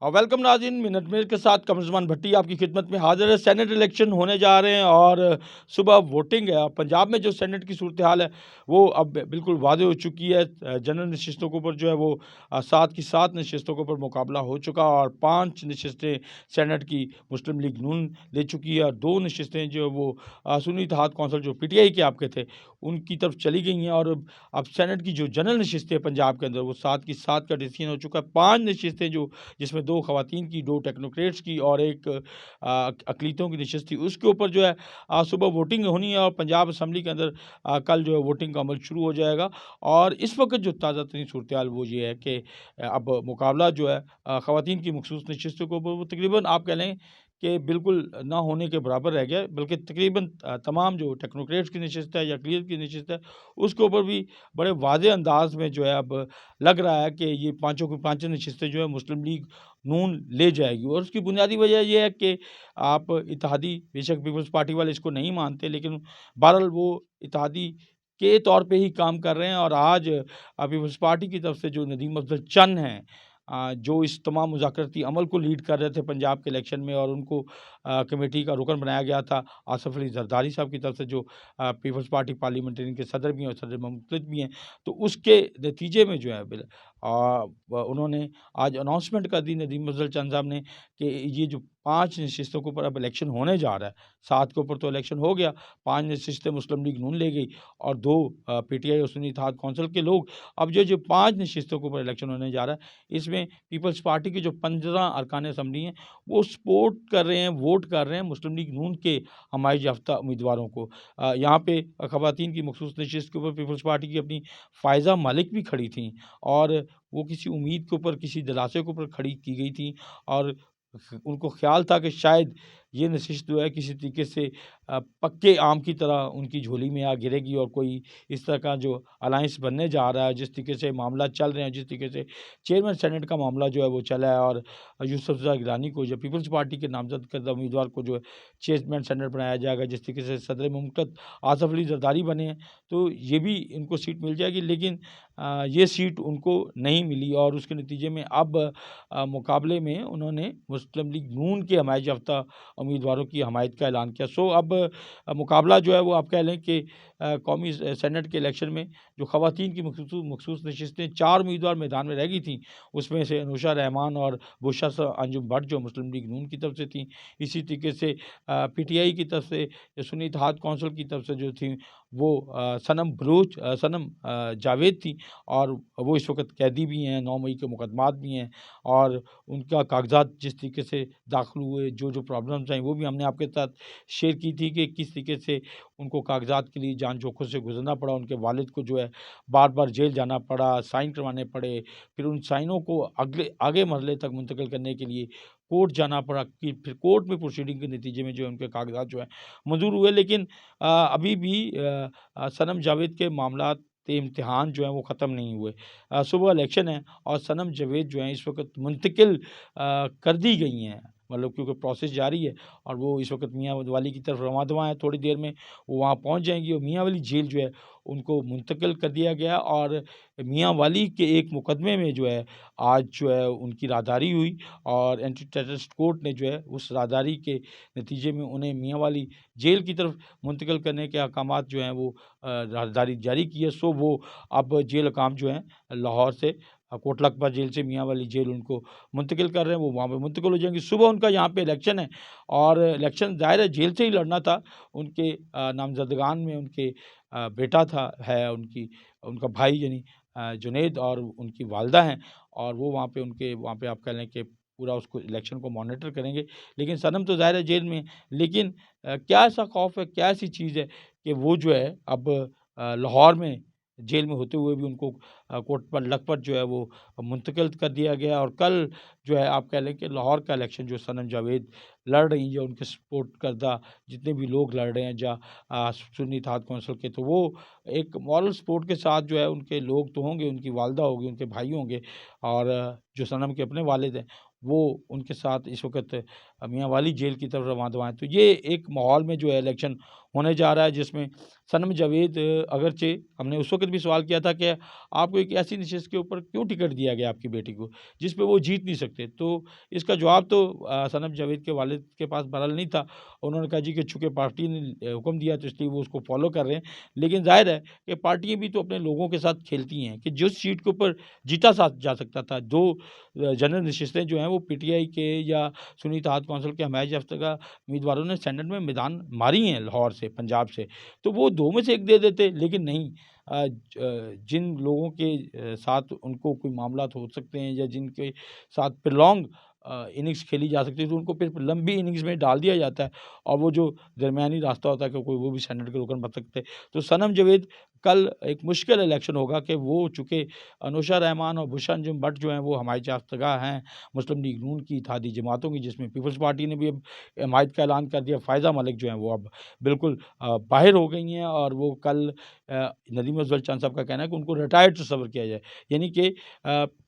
और वेलकम नाज़रीन, minute minute के साथ कमरज़मान भट्टी आपकी खिदमत में हाज़िर है। सेनेट इलेक्शन होने जा रहे हैं और सुबह वोटिंग है। पंजाब में जो सेनेट की सूरत हाल है वो अब बिल्कुल वाज़ेह हो चुकी है। जनरल नशिस्तों के ऊपर जो है वो 7 की 7 नशिस्तों के ऊपर मुकाबला हो चुका और 5 नशिस्तें सेनेट की मुस्लिम लीग नून ले चुकी है और 2 नशिस्तें जो है वो सुन्नी इत्तेहाद कौंसिल जो पीटीआई के आपके थे उनकी तरफ चली गई हैं। और अब सेनेट की जो जनरल नशिस्तें हैं पंजाब के अंदर वो 7 की 7 का डिसीजन हो चुका है। 5 नशिस्तें जो जिसमें 2 ख़वातीन की, 2 टेक्नोक्रेट्स की और 1 अक़लीतों की नशिस्त थी, उसके ऊपर जो है सुबह वोटिंग होनी है और पंजाब असम्बली के अंदर कल जो है वोटिंग का अमल शुरू हो जाएगा। और इस वक़्त जो ताज़ा तरीन सूरत-ए-हाल वो ये है कि अब मुकाबला जो है ख़वातीन की मख़सूस नशिस्तों के ऊपर वो तकरीबन आप कह लें कि बिल्कुल ना होने के बराबर रह गया है, बल्कि तकरीबन तमाम जो टेक्नोक्रेट्स की नशिस्त है या अक़लियत की नशिस्त है, उसके ऊपर भी बड़े वाज़ेह अंदाज़ में जो है अब लग रहा है कि ये पाँचों की पाँचों नशिस्तें जो है मुस्लिम लीग नून ले जाएगी। और उसकी बुनियादी वजह ये है कि आप इत्तेहादी बेशक पीपल्स पार्टी वाले इसको नहीं मानते, लेकिन बहरहाल वो इत्तेहादी के तौर पे ही काम कर रहे हैं। और आज पीपल्स पार्टी की तरफ से जो नदीम अफ़ज़ल चन्न हैं, जो इस तमाम मुज़ाकरती अमल को लीड कर रहे थे पंजाब के इलेक्शन में, और उनको कमेटी का रुकन बनाया गया था आसिफ अली ज़रदारी साहब की तरफ से, जो पीपल्स पार्टी पार्लियामेंटेरियन के सदर भी हैं और सदर मुमतलिज भी हैं। तो उसके नतीजे में जो है उन्होंने आज अनाउंसमेंट कर दी नदीम अफ़ज़ल चन्न साहब ने कि ये जो 5 नशिस्तों के ऊपर अब इलेक्शन होने जा रहा है। 7 के ऊपर तो इलेक्शन हो गया, 5 नशिस्तें मुस्लिम लीग नून ले गई और 2 पीटीआई और सुन्नी इत्तेहाद कौंसिल के लोग। अब जो 5 नशिस्तों के ऊपर इलेक्शन होने जा रहा है, इसमें पीपल्स पार्टी के जो 15 अरकान असम्बली हैं, वो सपोर्ट कर रहे हैं, वोट कर रहे हैं मुस्लिम लीग नून के हमायत याफ्ता उम्मीदवारों को। यहाँ पे ख़वातीन की मख़सूस नशिस्त के ऊपर पीपल्स पार्टी की अपनी फ़ायज़ा मालिक भी खड़ी थीं और वो किसी उम्मीद के ऊपर, किसी दिलासे के ऊपर खड़ी की गई थीं और उनको ख़्याल था कि शायद ये नशिस्त जो है किसी तरीके से पक्के आम की तरह उनकी झोली में आ गिरेगी और कोई इस तरह का जो अलायंस बनने जा रहा है, जिस तरीके से मामला चल रहे हैं, जिस तरीके से चेयरमैन सेनेट का मामला जो है वो चला है और यूसुफ़ज़ई गिलानी को जो पीपल्स पार्टी के नामज़द करदा उम्मीदवार को जो है चेयरमैन सेनेट बनाया जाएगा, जिस तरीके से सदर मुमतद आसिफ अली ज़रदारी बने हैं, तो ये भी इनको सीट मिल जाएगी। लेकिन ये सीट उनको नहीं मिली और उसके नतीजे में अब मुकाबले में उन्होंने मुस्लिम लीग नून के हमायत याफ्ता उम्मीदवारों की हमायत का ऐलान किया। सो अब मुकाबला जो है वो आप कह लें कि कौमी सेनेट के इलेक्शन में जो ख़वातीन की मख़सूस नशिस्तें 4 उम्मीदवार मैदान में रह गई थीं, उसमें से अनुशा रहमान और बुशरा अंजुम भट्ट जो मुस्लिम लीग नून की तरफ से थीं। इसी तरीके से पीटीआई की तरफ से सुन्नी इत्तेहाद कौंसिल की तरफ से जो थीं वो सनम जावेद थी और वो इस वक़्त कैदी भी हैं, 9 मई के मुकदमात भी हैं और उनका कागज़ात जिस तरीके से दाखिल हुए, जो प्रॉब्लम्स आई वो भी हमने आपके साथ शेयर की थी कि किस तरीके से उनको कागज़ात के लिए जान जोखिम से गुज़रना पड़ा। उनके वालिद को जो है बार-बार जेल जाना पड़ा, साइन करवाने पड़े, फिर उन साइनों को आगे मरहले तक मुंतकिल करने के लिए कोर्ट जाना पड़ा कि फिर कोर्ट में प्रोसीडिंग के नतीजे में जो है उनके कागज़ात जो हैं मंज़ूर हुए। लेकिन अभी भी सनम जावेद के मामलात इम्तिहान जो हैं वो ख़त्म नहीं हुए। सुबह इलेक्शन है और सनम जावेद जो हैं इस वक़्त मुंतकिल कर दी गई हैं, मतलब क्योंकि प्रोसेस जारी है और वो इस वक़्त मियाँ वाली की तरफ रवां-दवां है। थोड़ी देर में वो वहाँ पहुँच जाएँगी और मियाँ वाली जेल जो है उनको मुंतकिल कर दिया गया और मियाँ वाली के एक मुकदमे में जो है आज जो है उनकी राहदारी हुई और एंटी टेररिस्ट कोर्ट ने जो है उस राहदारी के नतीजे में उन्हें मियाँ वाली जेल की तरफ मुंतकिल करने के अहकामात जो हैं वो राहदारी जारी की है। सो वो अब जेल अकाम जो हैं लाहौर से कोटला अकबर जेल से मियाँ वाली जेल उनको मुंतकिल कर रहे हैं, वो वहाँ पे मुंतकिल हो जाएँगी। सुबह उनका यहाँ पे इलेक्शन है और इलेक्शन ज़ाहिर है जेल से ही लड़ना था। उनके नामज़दगान में उनके बेटा उनका भाई यानी जुनैद और उनकी वालिदा हैं और वो वहाँ पे आप कह लें कि पूरा उसको इलेक्शन को मॉनिटर करेंगे। लेकिन सनम तो ज़ाहिर है जेल में, लेकिन क्या ऐसा खौफ है, क्या ऐसी चीज़ है कि वो जो है अब लाहौर में जेल में होते हुए भी उनको कोट पर लखपत जो है वो मुंतकिल कर दिया गया और कल जो है आप कह लें कि लाहौर का इलेक्शन जो सनम जावेद लड़ रही हैं या उनके सपोर्ट करदा जितने भी लोग लड़ रहे हैं सुन्नी इत्तेहाद कौंसिल के, तो वो एक मॉरल सपोर्ट के साथ जो है उनके लोग तो होंगे, उनकी वालिदा होगी, उनके भाई होंगे और जो सनम के अपने वालिद हैं, वो उनके साथ इस वक़्त मियांवाली जेल की तरफ रवाना हैं। तो ये एक माहौल में जो है इलेक्शन होने जा रहा है, जिसमें सनम जावेद अगरचे हमने उस वक़्त भी सवाल किया था कि आपको एक ऐसी नशिस्त के ऊपर क्यों टिकट दिया गया आपकी बेटी को, जिस पे वो जीत नहीं सकते? तो इसका जवाब तो सनम जावेद के वालिद के पास बहरहाल नहीं था। उन्होंने कहा जी कि चूँकि पार्टी ने हुक्म दिया तो इसलिए वो उसको फ़ॉलो कर रहे हैं। लेकिन ज़ाहिर है कि पार्टियाँ भी तो अपने लोगों के साथ खेलती हैं कि जिस सीट के ऊपर जीता सा जा सकता था, 2 जनरल नशिस्तें जो हैं वो पीटीआई के या सुन्नी इत्तेहाद कौंसिल के हमायत याफ्ता उम्मीदवारों ने सेनेट में मैदान मारी हैं लाहौर से, पंजाब से। तो वो 2 में से 1 दे देते, लेकिन नहीं, जिन लोगों के साथ उनको कोई मामलात हो सकते हैं या जिनके साथ प्रोलॉन्ग इनिंग्स खेली जा सकती है, तो उनको फिर लंबी इनिंग्स में डाल दिया जाता है और वो जो दरमियानी रास्ता होता है कि कोई वो भी सेनेट के रुकन बन सकते हैं। तो सनम जावेद कल एक मुश्किल इलेक्शन होगा कि वो चूँकि अनुशा रहमान और भूषण जिम भट्ट जो हैं वो हमायत याफ्ता हैं मुस्लिम लीग नून की इत्तेहादी जमातों की, जिसमें पीपल्स पार्टी ने भी अब हमायत का ऐलान कर दिया। फ़ायज़ा मलिक जो हैं वो अब बिल्कुल बाहिर हो गई हैं और वो कल नदीम अफ़ज़ल चंद साहब का कहना है कि उनको रिटायर्ड तस्वर किया जाए। यानी कि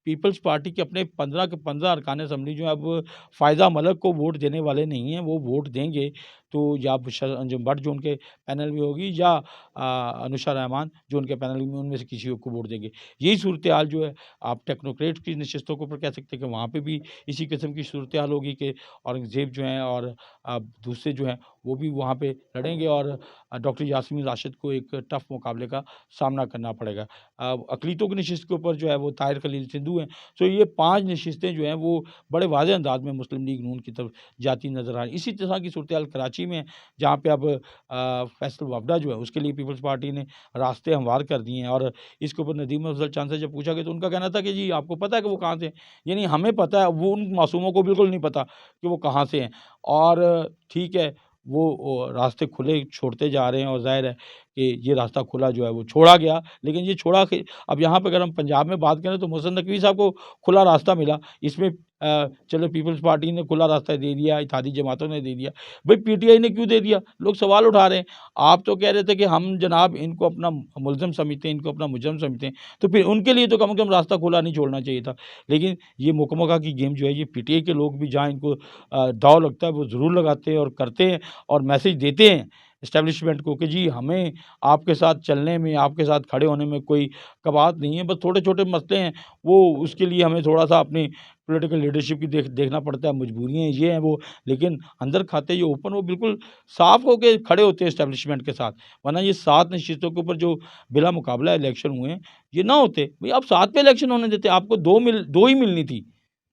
पीपल्स पार्टी के अपने 15 के 15 अरकान असम्बली जो है अब फ़ायज़ा मलिक को वोट देने वाले नहीं हैं। वो वोट देंगे तो या बुशरा अंजुम भट्ट जो उनके पैनल में होगी या अनुशा रहमान जो उनके पैनल में, उनमें से किसी एक को वोट देंगे। यही सूरत-ए-हाल जो है आप टेक्नोक्रेट की नशिस्तों के ऊपर कह सकते हैं कि वहाँ पे भी इसी किस्म की सूरत-ए-हाल होगी कि औरंगज़ेब जो हैं और दूसरे जो हैं वो भी वहाँ पे लड़ेंगे और डॉक्टर यास्मीन राशिद को एक टफ़ मुकाबले का सामना करना पड़ेगा। अक़लियतों की नशिस्त के ऊपर जो है वो ताहिर ख़लील सिंधु हैं। तो ये 5 नशिस्तें जो हैं वो बड़े वाज़ेह अंदाज़ में मुस्लिम लीग नून की तरफ जाती नज़र आ रही हैं। इसी तरह की सूरत-ए-हाल कराची में है, जहाँ पे अब फैसल वफदा जो है उसके लिए पीपल्स पार्टी ने रास्ते हमवार कर दिए हैं और इसके ऊपर नदीम अफ़ज़ल चंद से जब पूछा गया तो उनका कहना था कि जी आपको पता है कि वो कहाँ से हैं? यानी हमें पता है, वो उन मासूमों को बिल्कुल नहीं पता कि वो कहाँ से हैं। और ठीक है, वो रास्ते खुले छोड़ते जा रहे हैं और ज़ाहिर है कि ये रास्ता खुला जो है वो छोड़ा गया, लेकिन ये छोड़ा कि अब यहाँ पे अगर हम पंजाब में बात करें तो मोहसिन नकवी साहब को खुला रास्ता मिला। इसमें चलो पीपल्स पार्टी ने खुला रास्ता दे दिया, इत्तेहादी जमातों ने दे दिया। भई पीटीआई ने क्यों दे दिया? लोग सवाल उठा रहे हैं। आप तो कह रहे थे कि हम जनाब इनको अपना मुल्ज़िम समझते हैं, इनको अपना मुजरिम समझते हैं, तो फिर उनके लिए तो कम से कम रास्ता खुला नहीं छोड़ना चाहिए था। लेकिन ये मोका-मोका की गेम जो है, ये पीटीआई के लोग भी जहाँ इनको दाँव लगता है वो ज़रूर लगाते हैं और करते हैं और मैसेज देते हैं एस्टेब्लिशमेंट को कि जी हमें आपके साथ चलने में, आपके साथ खड़े होने में कोई कबात नहीं है, बस छोटे-छोटे मसले हैं, वो उसके लिए हमें थोड़ा-सा अपनी पॉलिटिकल लीडरशिप की देखना पड़ता है, मजबूरियाँ ये हैं वो, लेकिन अंदर खाते ये ओपन वो बिल्कुल साफ़ होके खड़े होते हैं एस्टेब्लिशमेंट के साथ। वरना ये 7 नशिस्तों के ऊपर जो बिला मुकाबला इलेक्शन हुए हैं, ये ना होते। भई आप 7 पे इलेक्शन होने देते, आपको 2 ही मिलनी थी,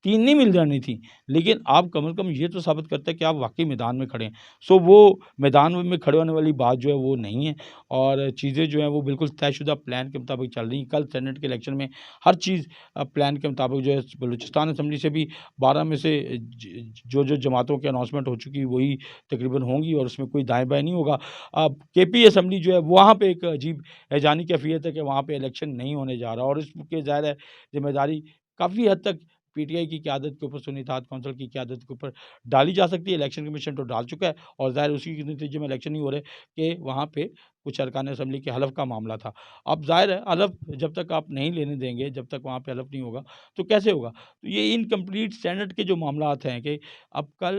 3 नहीं मिल जानी थी। लेकिन आप कम से कम ये तो साबित करते हैं कि आप वाक़ई मैदान में खड़े हैं। सो वो मैदान में खड़े होने वाली बात जो है वो नहीं है और चीज़ें जो हैं वो बिल्कुल तयशुदा प्लान के मुताबिक चल रही हैं। कल सेनेट के इलेक्शन में हर चीज़ प्लान के मुताबिक जो है बलूचिस्तान असेंबली से भी 12 में से जो जमातों की अनाउंसमेंट हो चुकी है वही तकरीबन होंगी और उसमें कोई दाएँ-बाएँ नहीं होगा। अब केपी असेंबली जो है वहाँ पे एक अजीब हैजानी कैफ़ियत है कि वहाँ पे इलेक्शन नहीं होने जा रहा और इसकी ज़ाहिर है ज़िम्मेदारी काफ़ी हद तक पीटीआई की क़यादत के ऊपर, सुन्नी इत्तेहाद कौंसिल की क़यादत के ऊपर डाली जा सकती है। इलेक्शन कमीशन तो डाल चुका है और ज़ाहिर उसी के नतीजे में इलेक्शन नहीं हो रहे कि वहाँ पे कुछ अरकान असेंबली के हलफ़ का मामला था। अब ज़ाहिर है हलफ़ जब तक आप नहीं लेने देंगे, जब तक वहाँ पे हलफ़ नहीं होगा, तो कैसे होगा? तो ये इनकम्प्लीट सेनेट के जो मामलात हैं कि अब कल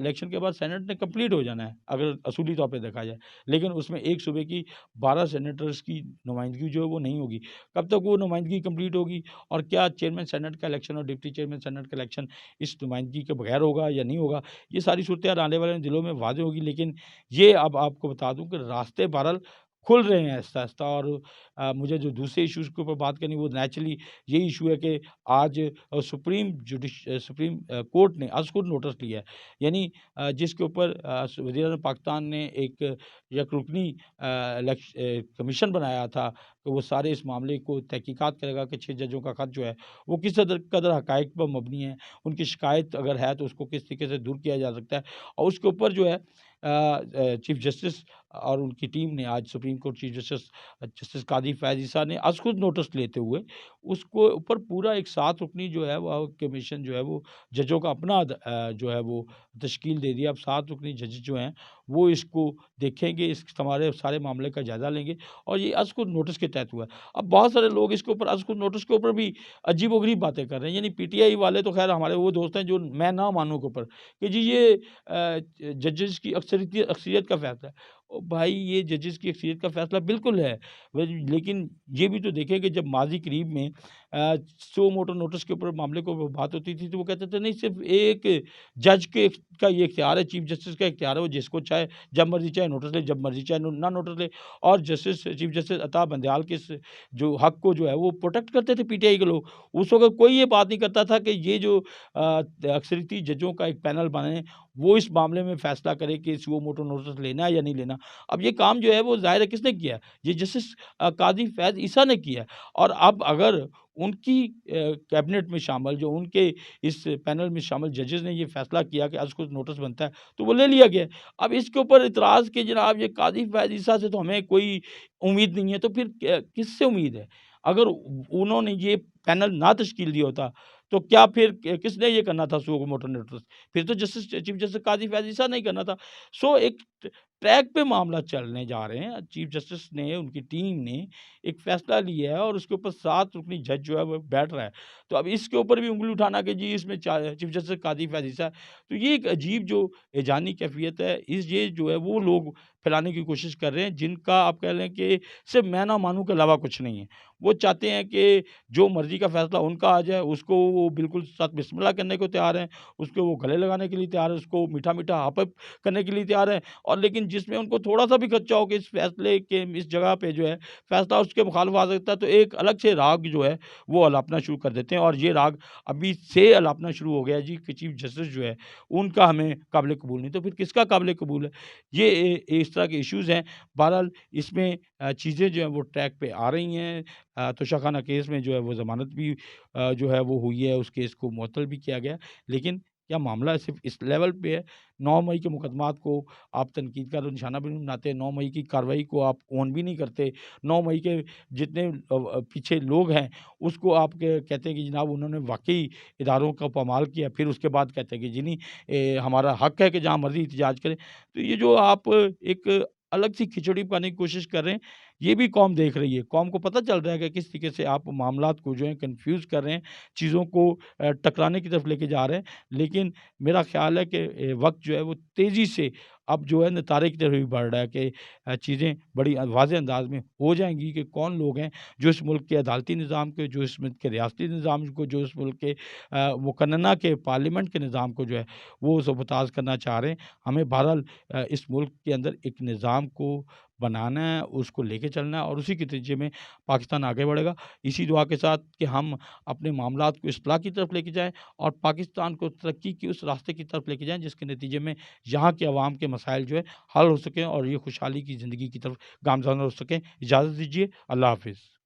इलेक्शन के बाद सेनेट ने कंप्लीट हो जाना है, अगर असूली तौर पे देखा जाए। लेकिन उसमें एक सूबे की 12 सेनेटर्स की नुमाइंदगी जो है वो नहीं होगी। कब तक वो नुमाइंदगी कंप्लीट होगी और क्या चेयरमैन सेनेट का इलेक्शन और डिप्टी चेयरमैन सेनेट का इलेक्शन इस नुमाइंदगी के बगैर होगा या नहीं होगा? ये सारी सूरत-ए-हाल आने वाले दिनों में वाज़ेह होगी। लेकिन ये अब आपको बता दूँ कि रास्ते बहरहाल खुल रहे हैं आहिस्ता-आहिस्ता और मुझे जो दूसरे इश्यूज़ के ऊपर बात करनी है वो नेचुरली यही इश्यू है कि आज सुप्रीम कोर्ट ने आज खुद नोटिस लिया है। यानी जिसके ऊपर वज़ीर-ए-आज़म पाकिस्तान ने एक यकरुकनी कमीशन बनाया था कि वो सारे इस मामले को तहकीकात करेगा कि 6 जजों का ख़त जो है वो किस कदर हक़ाइक़ पर मबनी है। उनकी शिकायत अगर है तो उसको किस तरीके से दूर किया जा सकता है और उसके ऊपर जो है चीफ़ जस्टिस और उनकी टीम ने आज supreme court chief justice justice Qazi Faez ईसा ने आज खुद नोटिस लेते हुए उसको ऊपर पूरा एक 7 रुकनी जो है वो कमीशन जो है वो जजों का अपना जो है वो तश्कील दे दिया। अब 7 रुकनी जज जो हैं वो इसको देखेंगे, इस हमारे सारे मामले का जायज़ा लेंगे और ये अज़-खुद नोटिस के तहत हुआ है। अब बहुत सारे लोग इसके ऊपर अज़-खुद नोटिस के ऊपर भी अजीब-ओ-गरीब बातें कर रहे हैं। यानी पीटीआई वाले तो ख़ैर हमारे वो दोस्त हैं जो मैं ना मानूँ के ऊपर कि जी ये जजेस की अक्सरियत का फ़ैसला है। ओ भाई ये जजेस की अक्सरियत का फ़ैसला बिल्कुल है। लेकिन ये भी तो देखें कि जब माज़ी करीब में सो मोटो नोटिस के ऊपर मामले को बात होती थी तो वो कहते थे नहीं सिर्फ़ एक जज के का ये इख्तियार है, चीफ़ जस्टिस का इख्तियार है, वो जिसको चाहे जब मर्ज़ी चाहे नोटिस ले, जब मर्ज़ी चाहे ना नोटिस ले और चीफ़ जस्टिस अता बंदयाल के इस जो हक़ को जो है वो प्रोटेक्ट करते थे पीटीआई के लोग। उस वक़्त कोई ये बात नहीं करता था कि ये जो अक्सरियती जजों का एक पैनल बने, वो इस मामले में फ़ैसला करे कि सुओ मोटो नोटिस लेना है या नहीं लेना। अब ये काम जो है वो ज़ाहिर है किसने किया है? ये जस्टिस काज़ी फ़ैज़ ईसा ने किया है और अब अगर उनकी कैबिनेट में शामिल जो उनके इस पैनल में शामिल जजेस ने ये फ़ैसला किया कि आज कुछ नोटिस बनता है, तो वो ले लिया गया है। अब इसके ऊपर इतराज़ कि जनाब ये काज़ी फ़ैज़ ईसा से तो हमें कोई उम्मीद नहीं है, तो फिर किससे उम्मीद है? अगर उन्होंने ये पैनल ना तश्कील दिया होता, तो क्या फिर किसने ये करना था सुओ मोटो नोटिस? फिर तो चीफ़ जस्टिस काज़ी फ़ैज़ ईसा ने ही करना था। सो एक ट्रैक पे मामला चलने जा रहे हैं। चीफ़ जस्टिस ने, उनकी टीम ने एक फ़ैसला लिया है और उसके ऊपर 7 रुकनी जज जो है वो बैठ रहा है। तो अब इसके ऊपर भी उँगली उठाना कि जी इसमें चा चीफ़ जस्टिस काज़ी फ़ैज़ ईसा है। तो ये एक अजीब जो एजानी कैफ़ियत है, ये जो है वो लोग फैलाने की कोशिश कर रहे हैं, जिनका आप कह लें कि सिर्फ़ मैं ना मानूँ के अलावा कुछ नहीं है। वो चाहते हैं कि जो मर्ज़ी का फ़ैसला उनका आ जाए, उसको वो बिल्कुल साथ बिस्मिल्लाह करने को तैयार हैं, उसको वो गले लगाने के लिए तैयार हैं, उसको मीठा-मीठा आप करने के लिए तैयार हैं और लेकिन जिसमें उनको थोड़ा-सा भी खदशा हो कि इस फ़ैसले के इस जगह पे जो है फ़ैसला उसके मुखालिफ आ सकता है, तो एक अलग से राग जो है वो अलापना शुरू कर देते हैं और ये राग अभी से अलापना शुरू हो गया है जी कि चीफ़ जस्टिस जो है, उनका हमें काबिल कबूल नहीं। तो फिर किसका काबिल कबूल है? ये इस तरह के इश्यूज़ हैं। बहरहाल इसमें चीज़ें जो हैं वो ट्रैक पे आ रही हैं। तोशाखाना केस में जो है वो ज़मानत भी जो है वो हुई है, उस केस को मुअत्तल भी किया गया है। लेकिन क्या मामला सिर्फ़ इस लेवल पे है? 9 मई के मुकदमात को आप तनकीद का तो निशाना भी नहीं बनाते, 9 मई की कार्रवाई को आप ऑन भी नहीं करते, 9 मई के जितने पीछे लोग हैं, उसको आप क कहते हैं कि जनाब उन्होंने वाक़ई इदारों का पामाल किया, फिर उसके बाद कहते हैं कि जी नहीं हमारा हक़ है कि जहाँ मर्ज़ी एहतजाज करें। तो ये जो आप एक अलग-सी खिचड़ी पकाने की कोशिश कर रहे हैं, ये भी कौम देख रही है। कौम को पता चल रहा है कि किस तरीके से आप मामलात को जो है कन्फ्यूज़ कर रहे हैं, चीज़ों को टकराने की तरफ लेके जा रहे हैं। लेकिन मेरा ख़्याल है कि वक़्त जो है वो तेज़ी से अब जो है नतारे की तरफ भी बढ़ रहा है कि चीज़ें बड़ी वाज़ेह अंदाज़ में हो जाएँगी कि कौन लोग हैं जो इस मुल्क के अदालती निज़ाम को, जो इस मुल्क के रियासती निज़ाम को, जो इस मुल्क के मुक़न्नना के पार्लियामेंट के निज़ाम को जो है वो सबूताज़ करना चाह रहे हैं। हमें बहरहाल इस मुल्क के अंदर एक निज़ाम को बनाना है, उसको लेके चलना है और उसी के नतीजे में पाकिस्तान आगे बढ़ेगा। इसी दुआ के साथ कि हम अपने मामलात को इस्लाह की तरफ लेके जाएँ और पाकिस्तान को तरक्की की उस रास्ते की तरफ लेके जाएँ जिसके नतीजे में यहाँ के अवाम के मसाइल जो है हल हो सकें और ये खुशहाली की ज़िंदगी की तरफ गामज़न हो सकें। इजाज़त दीजिए, अल्लाह हाफ़िज़।